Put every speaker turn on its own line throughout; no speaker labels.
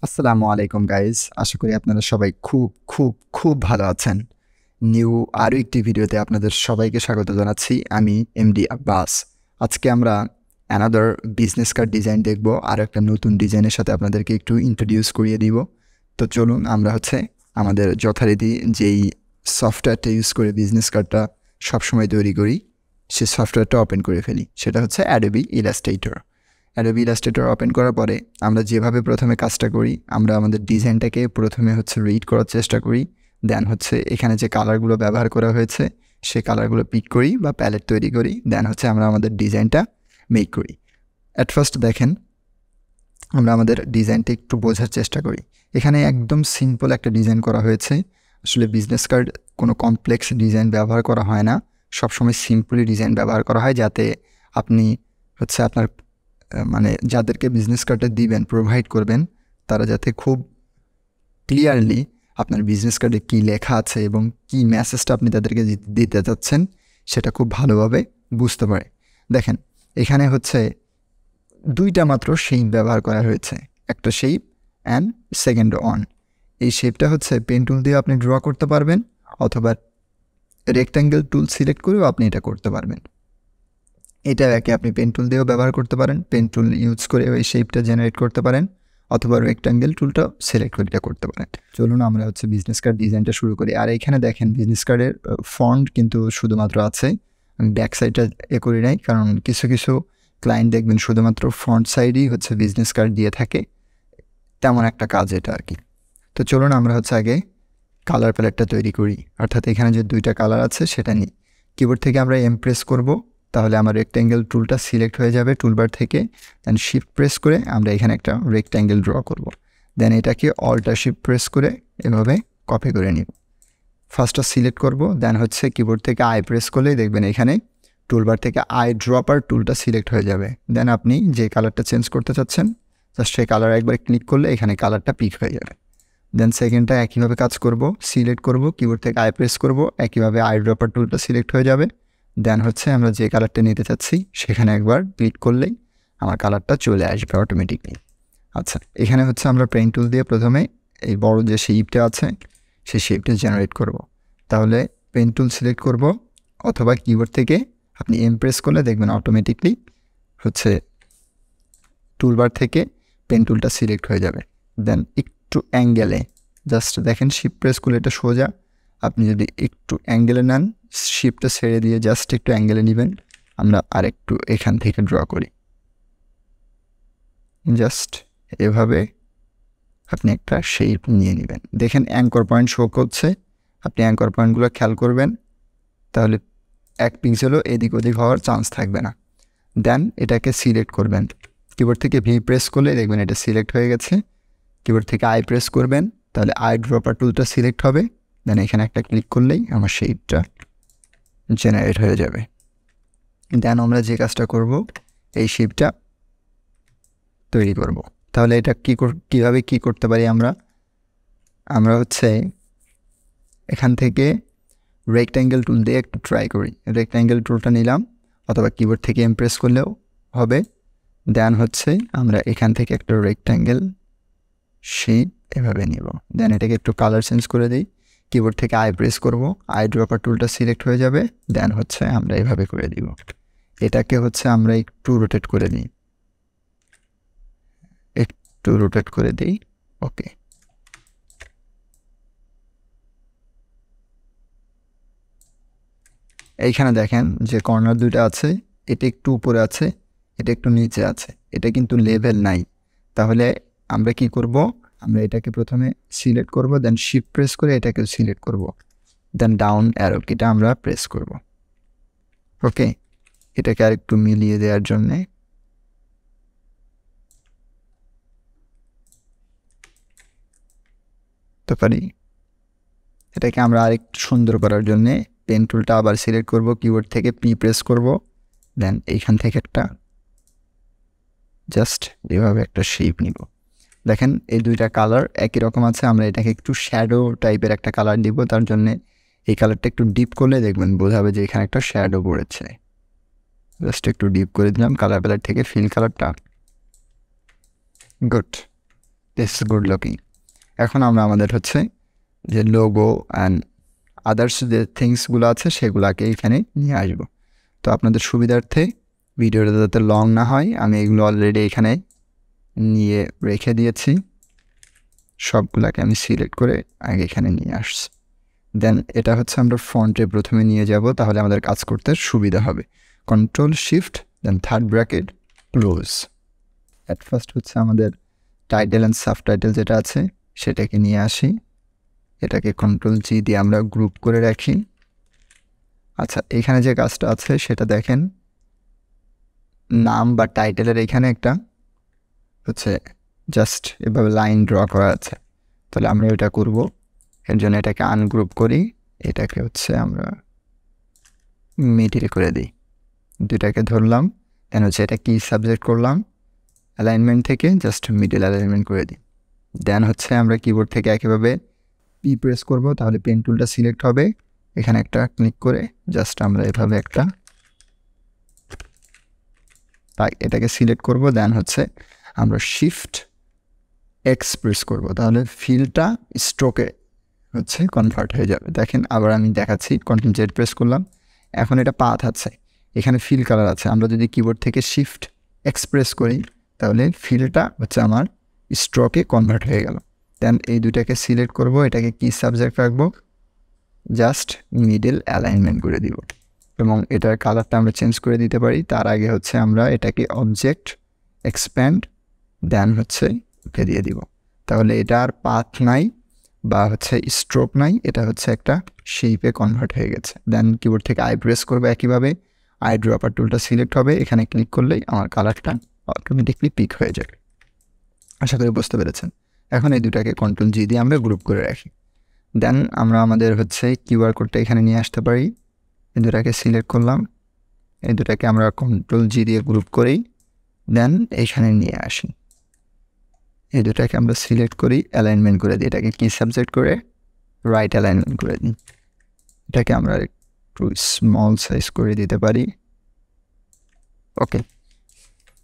আসসালামু আলাইকুম গাইজ, আশা করি আপনারা সবাই খুব খুব খুব ভালো আছেন। নিউ আরও একটি ভিডিওতে আপনাদের সবাইকে স্বাগত জানাচ্ছি। আমি এমডি আব্বাস। আজকে আমরা অ্যানাদার বিজনেস কার্ড ডিজাইন দেখব, আর একটা নতুন ডিজাইনের সাথে আপনাদেরকে একটু ইন্ট্রোডিউস করিয়ে দিব। তো চলুন আমরা আমাদের যথারীতি যেই সফটওয়্যারটা ইউজ করে বিজনেস কার্ডটা সবসময় তৈরি করি সেই সফটওয়্যারটা ওপেন করে ফেলি। সেটা হচ্ছে Adobe Illustrator. Adobe Illustrator open করার পরে আমরা যেভাবে প্রথমে কাজটা করি, আমরা আমাদের ডিজাইনটাকে প্রথমে রিড করার চেষ্টা করি। দেন এখানে যে কালারগুলো ব্যবহার করা হয়েছে সেই কালারগুলো পিক করি বা প্যালেট তৈরি করি। দেন আমরা আমাদের ডিজাইনটা মেক করি। অ্যাট ফার্স্ট দেখেন, আমরা আমাদের ডিজাইনটা একটু বোঝার চেষ্টা করি। এখানে একদম সিম্পল একটা ডিজাইন করা হয়েছে। আসলে বিজনেস কার্ড কোনো কমপ্লেক্স ডিজাইন ব্যবহার করা হয় না, সবসময় সিম্পলি ডিজাইন ব্যবহার করা হয়, যাতে আপনি আপনার যাদেরকে বিজনেস কার্ডটা দিবেন, প্রোভাইড করবেন, তারা যাতে খুব ক্লিয়ারলি আপনার বিজনেস কার্ডে কী লেখা আছে এবং কী মেসেজটা আপনি তাদেরকে দিতে চাচ্ছেন সেটা খুব ভালোভাবে বুঝতে পারে। দেখেন, এখানে দুইটা মাত্র শেপ ব্যবহার করা হয়েছে, একটা শেপ অ্যান্ড সেকেন্ড অন। এই শেপটা পেন টুল দিয়ে আপনি ড্র করতে পারবেন, অথবা রেক্ট্যাঙ্গেল টুল সিলেক্ট করেও আপনি এটা করতে পারবেন। এটা একে আপনি পেন টুল দিয়েও ব্যবহার করতে পারেন, পেন টুল ইউজ করে ওই শেপটা জেনারেট করতে পারেন, অথবা রেক্ট্যাঙ্গেল টুলটা সিলেক্ট করে এটা করতে পারেন। চলুন আমরা বিজনেস কার্ড ডিজাইনটা শুরু করি। আর এখানে দেখেন, বিজনেস কার্ডের ফন্ট কিন্তু শুধুমাত্র আছে, আমি ব্যাক সাইডটা করি নাই, কারণ কিছু কিছু ক্লায়েন্ট দেখবেন শুধুমাত্র ফ্রন্ট সাইডেই বিজনেস কার্ড দিয়ে থাকে, তেমন একটা কাজ এটা আর কি। তো চলুন আমরা আগে কালার প্যালেটটা তৈরি করি। অর্থাৎ এখানে যে দুইটা কালার আছে সেটা নিই। কিবোর্ড থেকে আমরা প্রেস করব, তাহলে আমার রেক্ট্যাঙ্গেল টুলটা সিলেক্ট হয়ে যাবে টুলবার থেকে। দেন শিফট প্রেস করে আমরা এখানে একটা রেক্ট্যাঙ্গেল ড্র করব। দেন এটাকে অল্টা শিফট প্রেস করে এভাবে কপি করে নিব। ফার্স্টটা সিলেক্ট করব, দেন কিবোর্ড থেকে আই প্রেস করলেই দেখবেন এখানে টুলবার থেকে আই ড্রপার টুলটা সিলেক্ট হয়ে যাবে। দেন আপনি যে কালারটা চেঞ্জ করতে চাচ্ছেন জাস্ট সেই কালার একবার ক্লিক করলে এখানে কালারটা পিক হয়ে যাবে। দেন সেকেন্ডটা একইভাবে কাজ করব, সিলেক্ট করব, কিবোর্ড থেকে আই প্রেস করব, একইভাবে আই ড্রপার টুলটা সিলেক্ট হয়ে যাবে। দেন আমরা যে কালারটা নিতে চাচ্ছি সেখানে একবার ক্লিক করলেই আমার কালারটা চলে আসবে অটোমেটিকলি। আচ্ছা, এখানে আমরা পেন টুল দিয়ে প্রথমে এই বড় যে শেপটা আছে সেই শেপটা জেনারেট করব। তাহলে পেন টুল সিলেক্ট করব, অথবা কিবোর্ড থেকে আপনি প্রেস করলে দেখবেন অটোমেটিকলি টুলবার থেকে পেন টুলটা সিলেক্ট হয়ে যাবে। দেন একটু অ্যাঙ্গেলে জাস্ট দেখেন, শিফট প্রেস করলে এটা সোজা। আপনি যদি একটু অ্যাঙ্গেলে নেন, শিফটটা ছেড়ে দিয়ে জাস্ট একটু অ্যাঙ্গেলে নেবেন। আমরা আরেকটু এখান থেকে ড্র করি, জাস্ট এভাবে আপনি একটা শেপ নিয়ে নেবেন। দেখেন অ্যাঙ্কর পয়েন্ট শো করছে, আপনি অ্যাঙ্কর পয়েন্টগুলো খেয়াল করবেন, তাহলে এক পিক্সেলও এদিক ওদিক হওয়ার চান্স থাকবে না। দেন এটাকে সিলেক্ট করবেন, কিবোর্ড থেকে ভি প্রেস করলে দেখবেন এটা সিলেক্ট হয়ে গেছে। কিবোর্ড থেকে আই প্রেস করবেন, তাহলে আই ড্রপার টুলটা সিলেক্ট হবে। দেন এখানে একটা ক্লিক করলেই আমার শেপটা জেনারেট হয়ে যাবে। দেন আমরা যে কাজটা করব, এই শেপটা তৈরি করব। তাহলে এটা কীভাবে কী করতে পারি আমরা এখান থেকে রেক্ট্যাঙ্গেল টুল দিয়ে একটু ট্রাই করি। রেক্ট্যাঙ্গেল টুলটা নিলাম, অথবা কিবোর্ড থেকে প্রেস করলেও হবে। দেন আমরা এখান থেকে একটা রেক্ট্যাঙ্গেল শেপ এভাবে নিব। দেন এটাকে একটু কালার চেঞ্জ করে দিই, কিবোর্ড থেকে আই প্রেস করব, আই ড্রপার টুলটা সিলেক্ট হয়ে যাবে। দেন আমরা এভাবে করে দিব। এটাকে আমরা একটু রোটেট করে দিই, ওকে। এইখানে দেখেন যে কর্নার দুইটা আছে, এটা একটু উপরে আছে, এটা একটু নিচে আছে, এটা কিন্তু লেভেল নাই। তাহলে আমরা কি করব, আমরা এটাকে প্রথমে সিলেক্ট করব, দেন শিফট প্রেস করে এটাকে সিলেক্ট করব, দেন ডাউন অ্যারো কিটা আমরা প্রেস করব, ওকে। এটাকে আরেকটু মিলিয়ে দেওয়ার জন্যে তো পারি। এটাকে আমরা আরেকটু সুন্দর করার জন্যে পেন টুলটা আবার সিলেক্ট করব, কিবোর্ড থেকে পি প্রেস করব, দেন এইখান থেকে একটা জাস্ট এভাবে একটা শেপ নিব। দেখেন এই দুইটা কালার একই রকম আছে, আমরা এটাকে একটু শ্যাডো টাইপের একটা কালার দিব। তার জন্যে এই কালারটা একটু ডিপ করলে দেখবেন বোঝাবে যে এখানে একটা শ্যাডো পড়েছে। জাস্ট একটু ডিপ করে দিলাম কালার প্যালেট থেকে ফিল কালারটা, good. This is good looking. এখন আমরা আমাদের হচ্ছে যে লোগো অ্যান্ড আদার্স যে থিংসগুলো আছে সেগুলোকে এখানে নিয়ে আসব। তো আপনাদের সুবিধার্থে ভিডিওটা যাতে লং না হয় আমি এগুলো অলরেডি এখানে নিয়ে রেখে দিয়েছি। সবগুলোকে আমি সিলেক্ট করে আগে এখানে নিয়ে আসছি। দেন এটা হচ্ছে আমরা ফন্টে প্রথমে নিয়ে যাব, তাহলে আমাদের কাজ করতে সুবিধা হবে। Control shift then third bracket close. At first হচ্ছে আমাদের টাইটেল অ্যান্ড সাবটাইটেল যেটা আছে সেটাকে নিয়ে আসি। এটাকে কন্ট্রোল জি দিয়ে আমরা গ্রুপ করে রাখি। আচ্ছা, এখানে যে কাজটা আছে সেটা দেখেন, নাম বা টাইটেলের এখানে একটা হচ্ছে জাস্ট এভাবে লাইন ড্র করা আছে। তাহলে আমরা এটা করব, এর জন্য এটাকে আনগ্রুপ করি, এটাকে হচ্ছে আমরা মিডিল করে দিই। দুটাকে ধরলাম, দেন হচ্ছে এটা কি সাবজেক্ট করলাম, অ্যালাইনমেন্ট থেকে জাস্ট মিডিল অ্যালাইনমেন্ট করে দিই। দেন হচ্ছে আমরা কিবোর্ড থেকে একইভাবে পি প্রেস করব, তাহলে পেন টুলটা সিলেক্ট হবে। এখানে একটা ক্লিক করে জাস্ট আমরা এভাবে একটা এটাকে সিলেক্ট করব। দেন হচ্ছে আমরা শিফট এক্স প্রেস করব, তাহলে ফিলটা স্ট্রোকে হচ্ছে কনভার্ট হয়ে যাবে। দেখেন আবার আমি দেখাচ্ছি, কন্ট্রোল জেড প্রেস করলাম, এখন এটা পাথ আছে, এখানে ফিল কালার আছে। আমরা যদি কিবোর্ড থেকে শিফট এক্সপ্রেস করি তাহলে ফিলটা হচ্ছে আমার স্ট্রোকে কনভার্ট হয়ে গেল। দেন এই দুটাকে সিলেক্ট করব, এটাকে কি সাবজেক্ট রাখবো, জাস্ট মিডল অ্যালাইনমেন্ট করে দিব এবং এটার কালারটা আমরা চেঞ্জ করে দিতে পারি। তার আগে হচ্ছে আমরা এটাকে অবজেক্ট এক্সপ্যান্ড দেন হচ্ছে ওকে দিয়ে দিব, তাহলে এটা আর পাথ নাই বা হচ্ছে স্ট্রোক নাই, এটা হচ্ছে একটা শেপে কনভার্ট হয়ে গেছে। দেন কিবোর্ড থেকে আই প্রেস করবে, একইভাবে আই ড্রপার টুলটা সিলেক্ট হবে, এখানে ক্লিক করলেই আমার কালারটা অটোমেটিকলি পিক হয়ে যাবে। আশা করি বুঝতে পেরেছেন। এখন এই দুটাকে কন্ট্রোল জি দিয়ে আমরা গ্রুপ করে রাখি। দেন আমরা আমাদের হচ্ছে কিউআর কোডটা এখানে নিয়ে আসতে পারি। এই দুটাকে সিলেক্ট করলাম, এই দুটাকে আমরা কন্ট্রোল জি দিয়ে গ্রুপ করি, দেন এইখানে নিয়ে আসি। এই দুটাকে আমরা সিলেক্ট করি, অ্যালাইনমেন্ট করে দিই, এটাকে কি সাবজেক্ট করে রাইট অ্যালাইনমেন্ট করে দিই। এটাকে আমরা একটু স্মল সাইজ করে দিতে পারি। ওকে,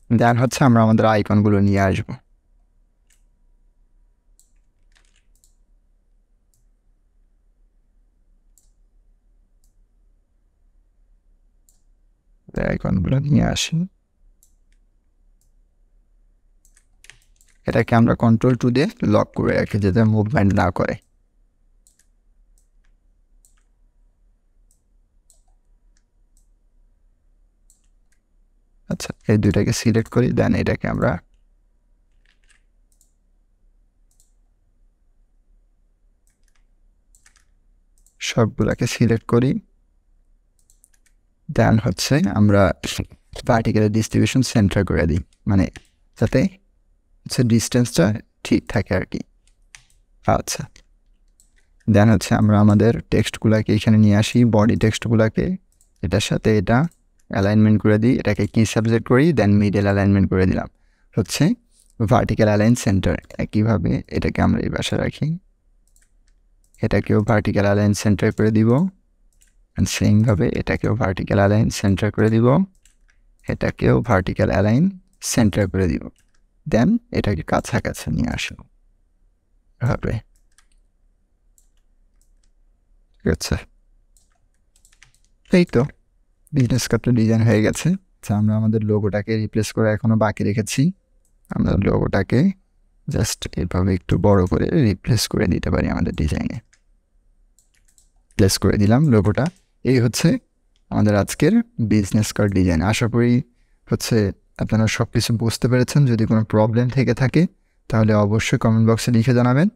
দেন হচ্ছে আমরা আমাদের আইকনগুলো নিয়ে আসবো। আইকনগুলো নিয়ে আসি, এটাকে আমরা কন্ট্রোল টু দিয়ে লক করে রাখি যাতে মুভমেন্ট না করে। আচ্ছা, এই দুইটাকে সিলেক্ট করি, দেন এটাকে আমরা সবগুলোকে সিলেক্ট করি। দেন হচ্ছে আমরা ভার্টিক্যাল ডিস্ট্রিবিউশন সেন্টার করে দিই, মানে যাতে হচ্ছে ডিস্টেন্সটা ঠিক থাকে আর কি। আচ্ছা, দেন হচ্ছে আমরা আমাদের টেক্সটগুলোকে এখানে নিয়ে আসি, বডি টেক্সটগুলোকে এটার সাথে এটা অ্যালাইনমেন্ট করে দিই, এটাকে কি সাবজেক্ট করি, দেন মিডল অ্যালাইনমেন্ট করে দিলাম, হচ্ছে ভার্টিক্যাল অ্যালাইন সেন্টার। একইভাবে এটাকে আমরা এই পাশে রাখি, এটাকেও ভার্টিক্যাল অ্যালাইন সেন্টার করে দিব, অ্যান্ড সেমভাবে এটাকেও ভার্টিক্যাল অ্যালাইন সেন্টার করে দিব, এটাকেও ভার্টিক্যাল অ্যালাইন সেন্টার করে দিব। দেন এটাকে কাছাকাছি নিয়ে আসবো এভাবে, ঠিক আছে। এই তো বিজনেস কার্ডটা ডিজাইন হয়ে গেছে। আচ্ছা, আমরা আমাদের লোগোটাকে রিপ্লেস করে এখনও বাকি রেখেছি। আমরা লোগোটাকে জাস্ট এভাবে একটু বড় করে রিপ্লেস করে দিতে পারি আমাদের ডিজাইনে। প্লেস করে দিলাম লোগোটা। এই হচ্ছে আমাদের আজকের বিজনেস কার্ড ডিজাইন। আশা করি হচ্ছে আপনারা সব কিছু বুঝতে পেরেছেন। যদি কোনো প্রবলেম থেকে থাকে তাহলে অবশ্যই কমেন্ট বক্সে লিখে জানাবেন,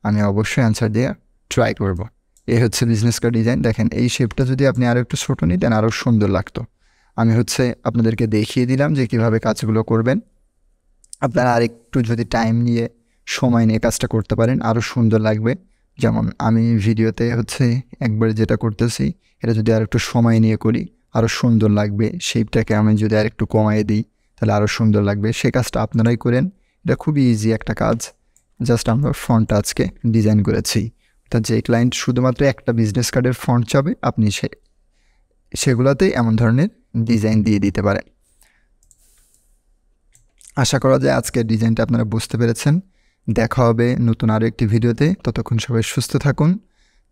আমি অবশ্যই অ্যান্সার দিয়ে ট্রাই করব। এই হচ্ছে বিজনেস কার্ড ডিজাইন। দেখেন এই শেপটা যদি আপনি আরও একটু ছোটো নিতেন আরও সুন্দর লাগতো। আমি হচ্ছে আপনাদেরকে দেখিয়ে দিলাম যে কীভাবে কাজগুলো করবেন। আপনারা আরেকটু যদি টাইম নিয়ে সময় নিয়ে কাজটা করতে পারেন আরও সুন্দর লাগবে। যেমন আমি ভিডিওতে হচ্ছে একবার যেটা করতেছি এটা যদি আর একটু সময় নিয়ে করি আরও সুন্দর লাগবে। শেপটাকে আমি যদি আর একটু কমায় দিই তাহলে আরও সুন্দর লাগবে। সে কাজটা আপনারাই করেন, এটা খুবই ইজি একটা কাজ। জাস্ট আমরা ফন্টটা আজকে ডিজাইন করেছি। অর্থাৎ যে ক্লায়েন্ট শুধুমাত্র একটা বিজনেস কার্ডের ফন্ট চাবে আপনি সেগুলোতেই এমন ধরনের ডিজাইন দিয়ে দিতে পারেন। আশা করা যায় আজকের ডিজাইনটা আপনারা বুঝতে পেরেছেন। দেখা হবে নতুন আরও একটি ভিডিওতে। ততক্ষণ সবাই সুস্থ থাকুন।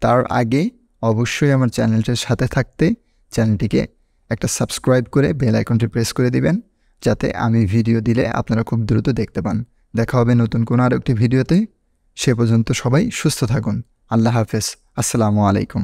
তার আগে অবশ্যই আমার চ্যানেলটির সাথে থাকতে চ্যানেলটিকে একটা সাবস্ক্রাইব করে বেল আইকনটি প্রেস করে দিবেন, যাতে আমি ভিডিও দিলে আপনারা খুব দ্রুত দেখতে পান। দেখা হবে নতুন কোনো আরও একটি ভিডিওতে। সে পর্যন্ত সবাই সুস্থ থাকুন। আল্লাহ হাফেজ। আসসালামু আলাইকুম।